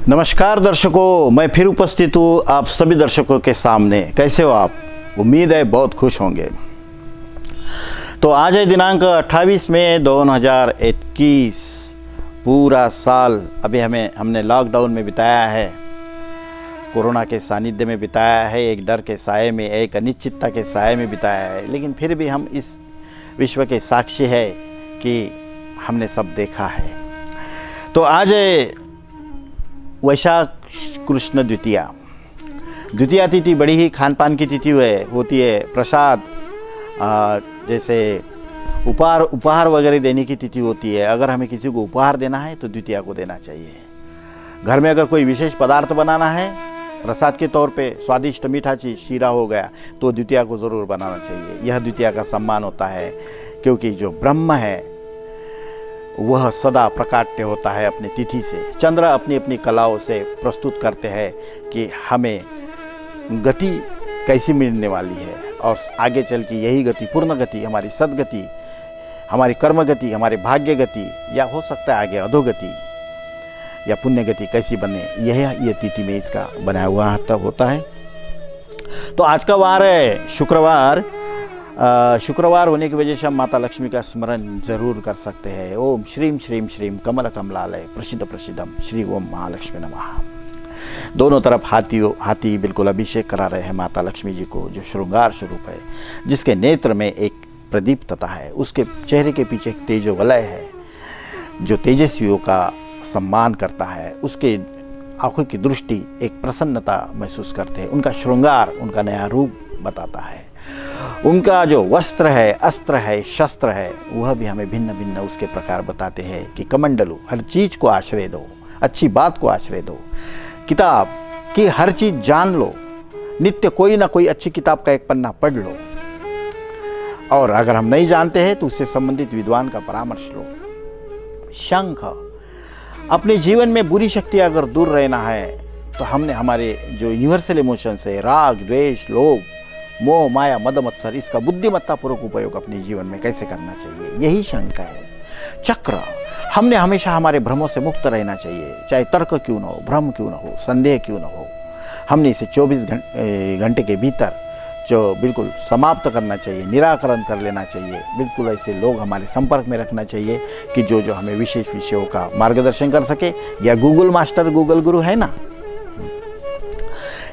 नमस्कार दर्शकों, मैं फिर उपस्थित हूँ आप सभी दर्शकों के सामने। कैसे हो आप? उम्मीद है बहुत खुश होंगे। तो आज है दिनांक 28 मई 2021। पूरा साल अभी हमने लॉकडाउन में बिताया है, कोरोना के सानिध्य में बिताया है, एक डर के साए में, एक अनिश्चितता के साए में बिताया है। लेकिन फिर भी हम इस विश्व के साक्षी है कि हमने सब देखा है। तो आज है वैशाख कृष्ण द्वितीया तिथि बड़ी ही खान पान की तिथि होती है। प्रसाद जैसे उपहार वगैरह देने की तिथि होती है। अगर हमें किसी को उपहार देना है तो द्वितीया को देना चाहिए। घर में अगर कोई विशेष पदार्थ बनाना है प्रसाद के तौर पे, स्वादिष्ट मीठा चीज़ शीरा हो गया, तो द्वितीया को ज़रूर बनाना चाहिए। यह द्वितीया का सम्मान होता है, क्योंकि जो ब्रह्म है वह सदा प्रकाट्य होता है अपनी तिथि से। चंद्र अपनी अपनी कलाओं से प्रस्तुत करते हैं कि हमें गति कैसी मिलने वाली है, और आगे चल के यही गति, पूर्ण गति, हमारी सदगति, हमारी कर्म गति, हमारे भाग्य गति, या हो सकता है आगे अधोगति या पुण्य गति कैसी बने, यह तिथि में इसका बनाया हुआ तब होता है। तो आज का वार है शुक्रवार होने की वजह से हम माता लक्ष्मी का स्मरण जरूर कर सकते हैं। ओम श्रीम श्रीम श्रीम कमल कमलालय प्रसिद्धम श्री ओम महालक्ष्मी नमः। दोनों तरफ हाथी बिल्कुल अभिषेक करा रहे हैं माता लक्ष्मी जी को, जो श्रृंगार स्वरूप है, जिसके नेत्र में एक प्रदीप्तता है, उसके चेहरे के पीछे एक तेजो वलय है जो तेजस्वियों का सम्मान करता है। उसके आंखों की दृष्टि एक प्रसन्नता महसूस करते हैं। उनका श्रृंगार उनका नया रूप बताता है। उनका जो वस्त्र है, अस्त्र है, शस्त्र है, वह भी हमें भिन्न भिन्न उसके प्रकार बताते हैं कि कमंडलू, हर चीज को आश्रय दो, अच्छी बात को आश्रय दो, किताब की हर चीज जान लो, नित्य कोई ना कोई अच्छी किताब का एक पन्ना पढ़ लो, और अगर हम नहीं जानते हैं तो उससे संबंधित विद्वान का परामर्श लो। शंख, अपने जीवन में बुरी शक्ति अगर दूर रहना है तो हमने हमारे जो यूनिवर्सल इमोशंस है, राग, द्वेष, लोभ, मोह, माया, मद, मत्सर, इसका बुद्धिमत्तापूर्वक उपयोग अपने जीवन में कैसे करना चाहिए, यही शंख है। चक्र, हमने हमेशा हमारे भ्रमों से मुक्त रहना चाहिए, चाहे तर्क क्यों न हो, भ्रम क्यों न हो, संदेह क्यों न हो। हमने इसे 24 घंटे के भीतर जो बिल्कुल समाप्त करना चाहिए, निराकरण कर लेना चाहिए। बिल्कुल ऐसे लोग हमारे संपर्क में रखना चाहिए कि जो हमें विशेष विषयों का मार्गदर्शन कर सके, या गूगल मास्टर, गूगल गुरु है ना।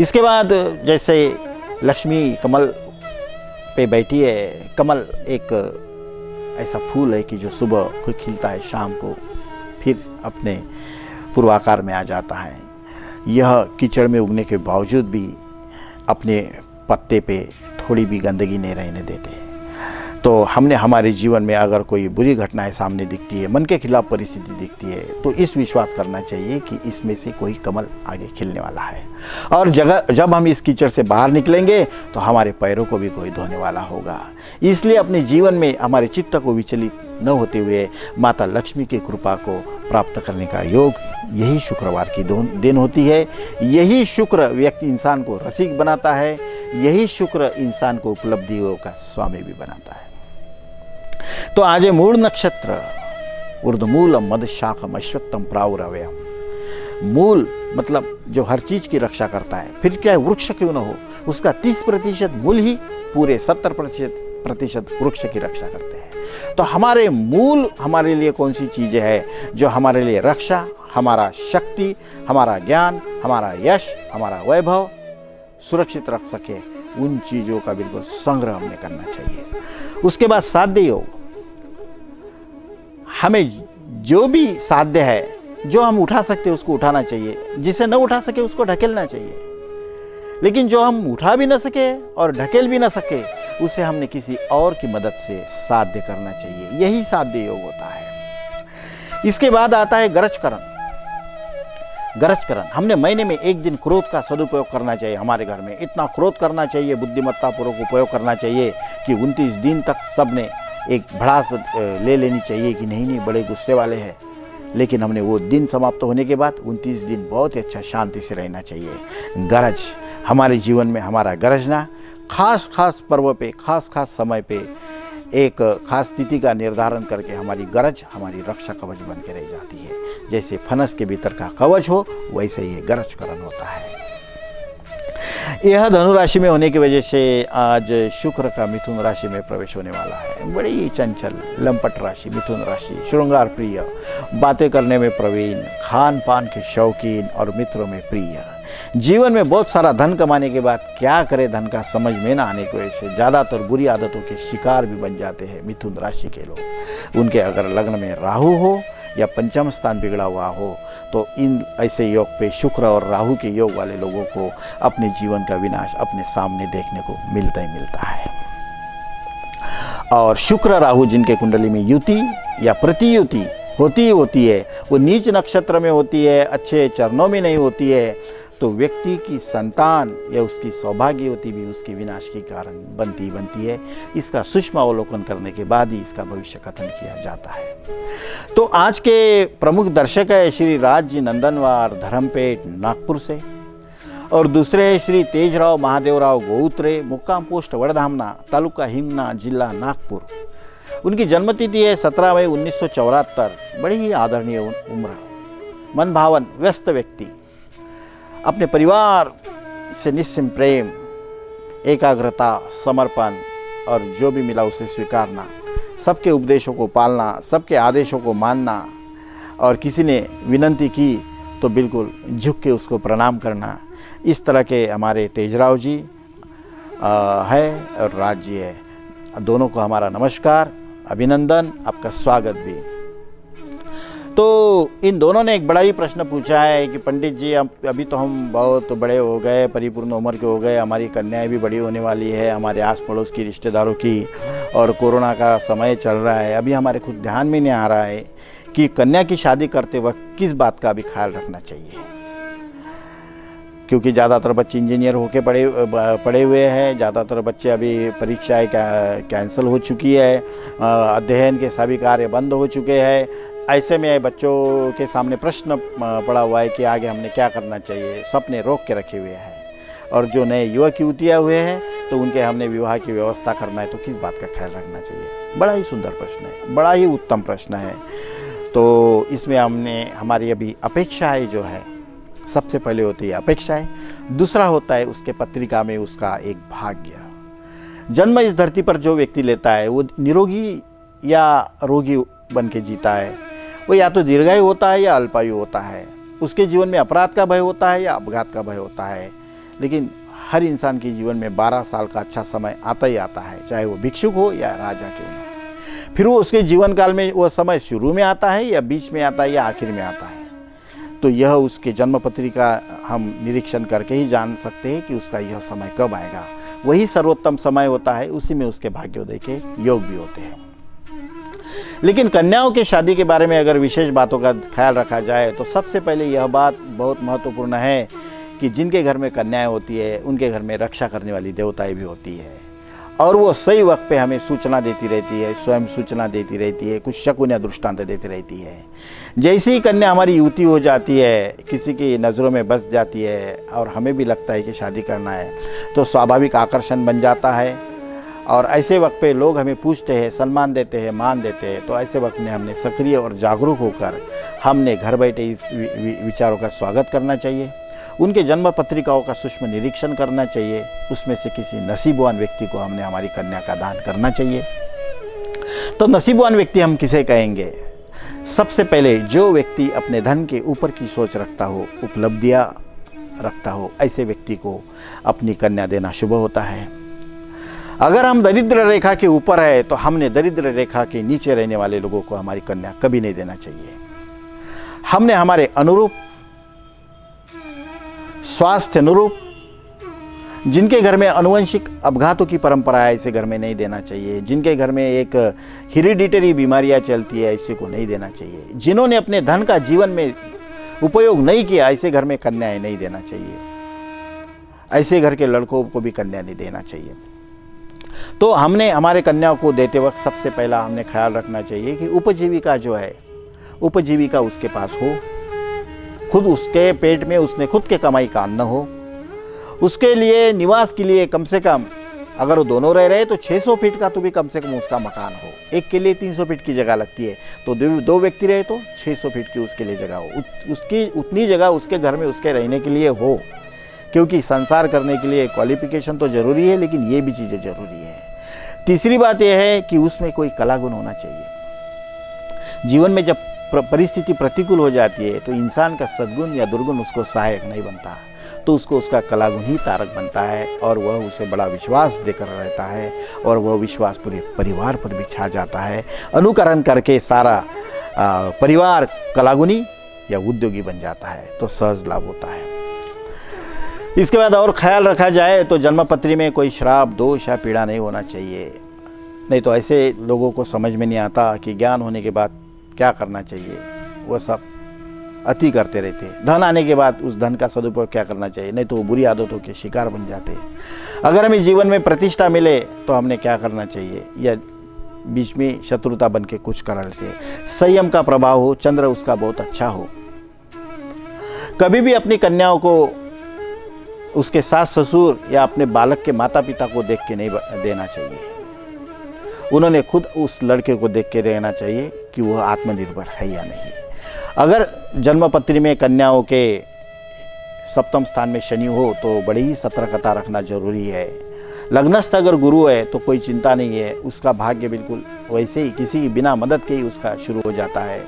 इसके बाद जैसे लक्ष्मी कमल पे बैठी है। कमल एक ऐसा फूल है कि जो सुबह खुद खिलता है, शाम को फिर अपने पूर्वाकार में आ जाता है। यह कीचड़ में उगने के बावजूद भी अपने पत्ते पे थोड़ी भी गंदगी नहीं रहने देते। तो हमने हमारे जीवन में अगर कोई बुरी घटनाएं सामने दिखती है, मन के खिलाफ परिस्थिति दिखती है, तो इस विश्वास करना चाहिए कि इसमें से कोई कमल आगे खिलने वाला है, और जब हम इस कीचड़ से बाहर निकलेंगे तो हमारे पैरों को भी कोई धोने वाला होगा। इसलिए अपने जीवन में हमारे चित्त को विचलित न होते हुए माता लक्ष्मी की कृपा को प्राप्त करने का योग यही शुक्रवार की दिन होती है। यही शुक्र व्यक्ति इंसान को रसिक बनाता है। यही शुक्र इंसान को उपलब्धियों का स्वामी भी बनाता है। तो आज है मूल नक्षत्र, ऊर्ध्वमूलम मदशाखम अश्वत्थम प्रावुरव्ययम। मूल मतलब जो हर चीज की रक्षा करता है, फिर क्या वृक्ष क्यों न हो, उसका 30% मूल ही पूरे 70% वृक्ष की रक्षा करते हैं। तो हमारे मूल हमारे लिए कौन सी चीजें हैं जो हमारे लिए रक्षा, हमारा शक्ति, हमारा ज्ञान, हमारा यश, हमारा वैभव सुरक्षित रख सके, उन चीजों का बिल्कुल संग्रह हमें करना चाहिए। उसके बाद साध्य योग, हमें जो भी साध्य है, जो हम उठा सकते हैं उसको उठाना चाहिए, जिसे न उठा सके उसको ढकेलना चाहिए। लेकिन जो हम उठा भी न सके और ढकेल भी न सके, उसे हमने किसी और की मदद से साध्य करना चाहिए। यही साध्य योग होता है। इसके बाद आता है गरजकरण। हमने महीने में एक दिन क्रोध का सदुपयोग करना चाहिए। हमारे घर में इतना क्रोध करना चाहिए, बुद्धिमत्तापूर्वक उपयोग करना चाहिए कि 29 दिन तक सबने एक भड़ास ले लेनी चाहिए कि नहीं बड़े गुस्से वाले हैं। लेकिन हमने वो दिन समाप्त होने के बाद 29 दिन बहुत ही अच्छा शांति से रहना चाहिए। गरज, हमारे जीवन में हमारा गरजना खास पर्व पे, खास समय पे एक खास स्थिति का निर्धारण करके हमारी गरज हमारी रक्षा कवच बन के रह जाती है। जैसे फनस के भीतर का कवच हो, वैसे ही गरज करण होता है। यह धनु राशि में होने की वजह से आज शुक्र का मिथुन राशि में प्रवेश होने वाला है। बड़ी चंचल लंपट राशि मिथुन राशि, श्रृंगार प्रिय, बातें करने में प्रवीण, खान पान के शौकीन और मित्रों में प्रिय। जीवन में बहुत सारा धन कमाने के बाद क्या करे धन का समझ में ना आने की वजह से ज़्यादातर बुरी आदतों के शिकार भी बन जाते हैं मिथुन राशि के लोग। उनके अगर लग्न में राहु हो या पंचम स्थान बिगड़ा हुआ हो तो इन ऐसे योग पे शुक्र और राहु के योग वाले लोगों को अपने जीवन का विनाश अपने सामने देखने को मिलता ही मिलता है। और शुक्र राहु जिनके कुंडली में युति या प्रतियुति होती है, वो नीच नक्षत्र में होती है, अच्छे चरणों में नहीं होती है, तो व्यक्ति की संतान या उसकी सौभाग्यवती भी उसके विनाश के कारण बनती है। इसका सूक्ष्म अवलोकन करने के बाद ही इसका भविष्य कथन किया जाता है। तो आज के प्रमुख दर्शक है श्री राज जी नंदनवार, धर्मपेट, नागपुर से, और दूसरे है श्री तेजराव महादेवराव गोउत्रे, मुक्काम पोस्ट वडधामना, तालुका हिंगना, जिला नागपुर। उनकी जन्मतिथि है 17 मई 1974। बड़ी ही आदरणीय उम्र, मनभावन, व्यस्त व्यक्ति, अपने परिवार से निस्सीम प्रेम, एकाग्रता, समर्पण और जो भी मिला उसे स्वीकारना, सबके उपदेशों को पालना, सबके आदेशों को मानना, और किसी ने विनंती की तो बिल्कुल झुक के उसको प्रणाम करना। इस तरह के हमारे तेजराव जी है और राज जी है। दोनों को हमारा नमस्कार, अभिनंदन, आपका स्वागत भी। तो इन दोनों ने एक बड़ा ही प्रश्न पूछा है कि पंडित जी अभी तो हम बहुत बड़े हो गए, परिपूर्ण उम्र के हो गए, हमारी कन्याएं भी बड़ी होने वाली है, हमारे आस पड़ोस की रिश्तेदारों की, और कोरोना का समय चल रहा है, अभी हमारे खुद ध्यान में नहीं आ रहा है कि कन्या की शादी करते वक्त किस बात का भी ख्याल रखना चाहिए। क्योंकि ज़्यादातर बच्चे इंजीनियर होके पढ़े हुए हैं, ज़्यादातर बच्चे अभी परीक्षाएं कैंसिल हो चुकी है, अध्ययन के सभी कार्य बंद हो चुके हैं। ऐसे में बच्चों के सामने प्रश्न पड़ा हुआ है कि आगे हमने क्या करना चाहिए, सपने रोक के रखे हुए हैं। और जो नए युवक युवतियाँ हुए हैं तो उनके हमने विवाह की व्यवस्था करना है, तो किस बात का ख्याल रखना चाहिए। बड़ा ही सुंदर प्रश्न है, बड़ा ही उत्तम प्रश्न है। तो इसमें हमारी अभी अपेक्षाएँ जो है, सबसे पहले होती है अपेक्षाएं, दूसरा होता है उसके पत्रिका में उसका एक भाग्य। जन्म इस धरती पर जो व्यक्ति लेता है वो निरोगी या रोगी बन के जीता है। वो या तो दीर्घायु होता है या अल्पायु होता है। उसके जीवन में अपराध का भय होता है या अपघात का भय होता है। लेकिन हर इंसान के जीवन में 12 साल का अच्छा समय आता ही आता है, चाहे वो भिक्षुक हो या राजा क्यों ना। फिर वो उसके जीवन काल में वो समय शुरू में आता है या बीच में आता है या आखिर में आता है। तो यह उसके जन्म पत्रिका हम निरीक्षण करके ही जान सकते हैं कि उसका यह समय कब आएगा। वही सर्वोत्तम समय होता है, उसी में उसके भाग्योदय के योग भी होते हैं। लेकिन कन्याओं के शादी के बारे में अगर विशेष बातों का ख्याल रखा जाए तो सबसे पहले यह बात बहुत महत्वपूर्ण है कि जिनके घर में कन्याएं होती है उनके घर में रक्षा करने वाली देवताएं भी होती है, और वो सही वक्त पे हमें सूचना देती रहती है, स्वयं सूचना देती रहती है, कुछ शकुन या दृष्टांत देती रहती है। जैसे ही कन्या हमारी युति हो जाती है, किसी की नज़रों में बस जाती है और हमें भी लगता है कि शादी करना है, तो स्वाभाविक आकर्षण बन जाता है। और ऐसे वक्त पे लोग हमें पूछते हैं, सम्मान देते हैं, मान देते हैं। तो ऐसे वक्त में हमने सक्रिय और जागरूक होकर हमने घर बैठे इस विचारों का स्वागत करना चाहिए। उनके जन्म पत्रिकाओं का सूक्ष्म निरीक्षण करना चाहिए। उसमें से किसी नसीबवान व्यक्ति को हमने हमारी कन्या का दान करना चाहिए। तो नसीबवान व्यक्ति हम किसे कहेंगे? सबसे पहले जो व्यक्ति अपने धन के ऊपर की सोच रखता हो, उपलब्धियां रखता हो, ऐसे व्यक्ति को अपनी कन्या देना शुभ होता है। अगर हम दरिद्र रेखा के ऊपर है तो हमने दरिद्र रेखा के नीचे रहने वाले लोगों को हमारी कन्या कभी नहीं देना चाहिए। हमने हमारे अनुरूप, स्वास्थ्य अनुरूप, जिनके घर में अनुवंशिक अपघातों की परंपरा है, ऐसे घर में नहीं देना चाहिए। जिनके घर में एक हेरिडिटरी बीमारियां चलती है, ऐसे को नहीं देना चाहिए। जिन्होंने अपने धन का जीवन में उपयोग नहीं किया, ऐसे घर में कन्याएं नहीं देना चाहिए। ऐसे घर के लड़कों को भी कन्या नहीं देना चाहिए। तो हमने हमारे कन्याओं को देते वक्त सबसे पहला हमने ख्याल रखना चाहिए कि उपजीविका जो है, उपजीविका उसके पास हो, खुद उसके पेट में उसने खुद के कमाई का अन्न हो, उसके लिए निवास के लिए कम से कम अगर वो दोनों रह रहे तो 600 फीट का तो भी कम से कम उसका मकान हो। एक के लिए 300 फीट की जगह लगती है, तो दो व्यक्ति रहे तो 600 फीट की उसके लिए जगह हो, उसकी उतनी जगह उसके घर में उसके रहने के लिए हो। क्योंकि संसार करने के लिए क्वालिफिकेशन तो ज़रूरी है, लेकिन ये भी चीज़ें ज़रूरी है। तीसरी बात यह है कि उसमें कोई कला गुण होना चाहिए। जीवन में जब परिस्थिति प्रतिकूल हो जाती है तो इंसान का सद्गुण या दुर्गुण उसको सहायक नहीं बनता, तो उसको उसका कला गुण ही तारक बनता है और वह उसे बड़ा विश्वास देकर रहता है और वह विश्वास पूरे परिवार पर भी छा जाता है। अनुकरण करके सारा परिवार कलागुनी या उद्योगी बन जाता है, तो सहज लाभ होता है। इसके बाद और ख्याल रखा जाए तो जन्मपत्री में कोई श्राप, दोष या पीड़ा नहीं होना चाहिए। नहीं तो ऐसे लोगों को समझ में नहीं आता कि ज्ञान होने के बाद क्या करना चाहिए, वह सब अति करते रहते। धन आने के बाद उस धन का सदुपयोग क्या करना चाहिए, नहीं तो वो बुरी आदतों के शिकार बन जाते हैं। अगर हमें जीवन में प्रतिष्ठा मिले तो हमने क्या करना चाहिए, या बीच में शत्रुता बन के कुछ कर लेते हैं। संयम का प्रभाव हो, चंद्र उसका बहुत अच्छा हो। कभी भी अपनी कन्याओं को उसके सास ससुर या अपने बालक के माता पिता को देख के नहीं देना चाहिए। उन्होंने खुद उस लड़के को देख के रहना चाहिए कि वह आत्मनिर्भर है या नहीं। अगर जन्मपत्री में कन्याओं के सप्तम स्थान में शनि हो तो बड़ी ही सतर्कता रखना जरूरी है। लग्नस्थ अगर गुरु है तो कोई चिंता नहीं है, उसका भाग्य बिल्कुल वैसे ही किसी बिना मदद के ही उसका शुरू हो जाता है।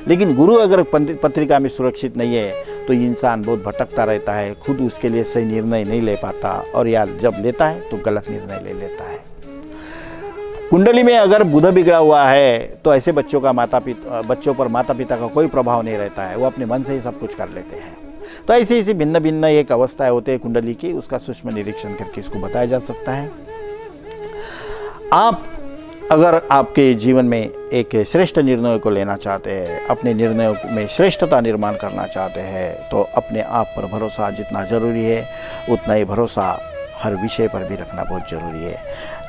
लेकिन गुरु अगर पत्रिका में सुरक्षित नहीं है तो इंसान बहुत भटकता रहता है, खुद उसके लिए सही निर्णय नहीं ले पाता और या जब लेता है तो गलत निर्णय ले लेता है। कुंडली में अगर बुध बिगड़ा हुआ है तो ऐसे बच्चों पर माता पिता का कोई प्रभाव नहीं रहता है, वो अपने मन से ही सब कुछ कर लेते हैं। तो ऐसी भिन्न भिन्न एक अवस्थाएं होते हैं कुंडली की, उसका सूक्ष्म निरीक्षण करके इसको बताया जा सकता है। आप अगर आपके जीवन में एक श्रेष्ठ निर्णय को लेना चाहते हैं, अपने निर्णयों में श्रेष्ठता निर्माण करना चाहते हैं, तो अपने आप पर भरोसा जितना जरूरी है उतना ही भरोसा हर विषय पर भी रखना बहुत जरूरी है।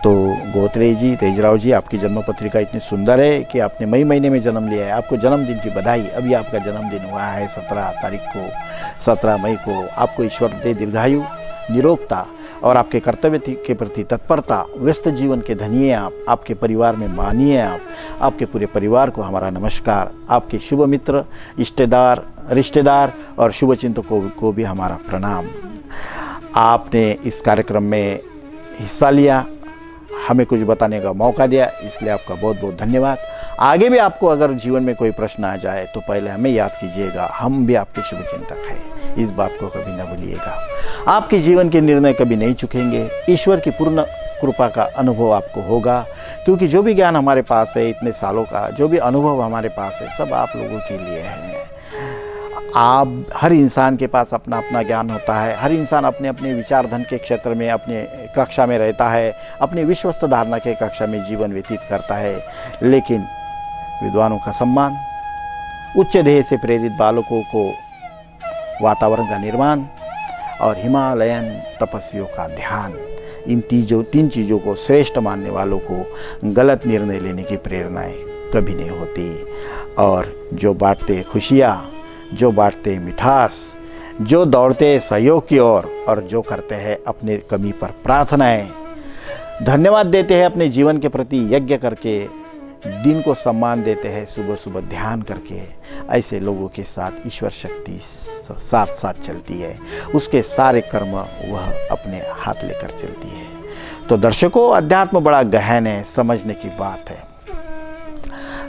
तो गोत्रे जी, तेजराव जी, आपकी जन्म पत्रिका इतनी सुंदर है कि आपने मई महीने में जन्म लिया है। आपको जन्मदिन की बधाई। अभी आपका जन्मदिन हुआ है 17 मई को। आपको ईश्वर दे दीर्घायु, निरोगता और आपके कर्तव्य के प्रति तत्परता। व्यस्त जीवन के धनी हैं आप, आपके परिवार में मानिए आप, आपके पूरे परिवार को हमारा नमस्कार। आपके शुभ मित्र, रिश्तेदार और शुभचिंतकों को भी हमारा प्रणाम। आपने इस कार्यक्रम में हिस्सा लिया, हमें कुछ बताने का मौका दिया, इसलिए आपका बहुत बहुत धन्यवाद। आगे भी आपको अगर जीवन में कोई प्रश्न आ जाए तो पहले हमें याद कीजिएगा, हम भी आपके शुभचिंतक हैं, इस बात को कभी न भूलिएगा। आपके जीवन के निर्णय कभी नहीं चुकेंगे। ईश्वर की पूर्ण कृपा का अनुभव आपको होगा, क्योंकि जो भी ज्ञान हमारे पास है, इतने सालों का जो भी अनुभव हमारे पास है, सब आप लोगों के लिए है। आप हर इंसान के पास अपना अपना ज्ञान होता है। हर इंसान अपने अपने विचार धन के क्षेत्र में अपने कक्षा में रहता है, अपनी विश्वस्त धारणा के कक्षा में जीवन व्यतीत करता है। लेकिन विद्वानों का सम्मान, उच्च ध्येय से प्रेरित बालकों को वातावरण का निर्माण और हिमालयन तपस्वियों का ध्यान, इन तीन चीज़ों को श्रेष्ठ मानने वालों को गलत निर्णय लेने की प्रेरणाएं कभी नहीं होती। और जो बांटते खुशियाँ, जो बांटते मिठास, जो दौड़ते सहयोग की ओर और जो करते हैं अपने कमी पर प्रार्थनाएं, धन्यवाद देते हैं अपने जीवन के प्रति यज्ञ करके, दिन को सम्मान देते हैं सुबह सुबह ध्यान करके, ऐसे लोगों के साथ ईश्वर शक्ति साथ साथ चलती है। उसके सारे कर्म वह अपने हाथ लेकर चलती है। तो दर्शकों, अध्यात्म बड़ा गहन है, समझने की बात है।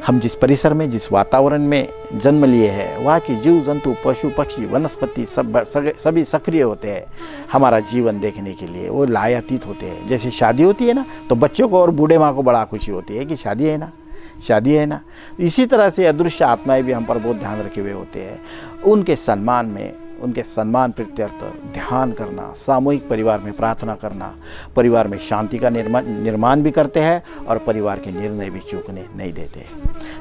हम जिस परिसर में, जिस वातावरण में जन्म लिए हैं, वहाँ की जीव जंतु, पशु पक्षी, वनस्पति सभी सक्रिय होते हैं हमारा जीवन देखने के लिए। वो लायातीत होते हैं। जैसे शादी होती है ना, तो बच्चों को और बूढ़े माँ को बड़ा खुशी होती है कि शादी है ना। इसी तरह से अदृश्य आत्माएं भी हम पर बहुत ध्यान रखे हुए होते हैं। उनके सम्मान प्रत्यर्थ ध्यान करना, सामूहिक परिवार में प्रार्थना करना, परिवार में शांति का निर्माण भी करते हैं और परिवार के निर्णय भी चूकने नहीं देते।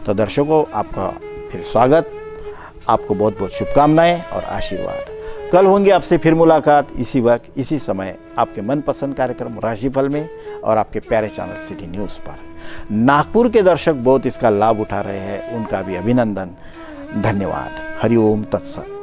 तो दर्शकों, आपका फिर स्वागत, आपको बहुत बहुत शुभकामनाएं और आशीर्वाद। कल होंगे आपसे फिर मुलाकात, इसी वक्त इसी समय, आपके मनपसंद कार्यक्रम राशिफल में और आपके प्यारे चैनल सिटी न्यूज़ पर। नागपुर के दर्शक बहुत इसका लाभ उठा रहे हैं, उनका भी अभिनंदन, धन्यवाद। हरि ओम तत्सत।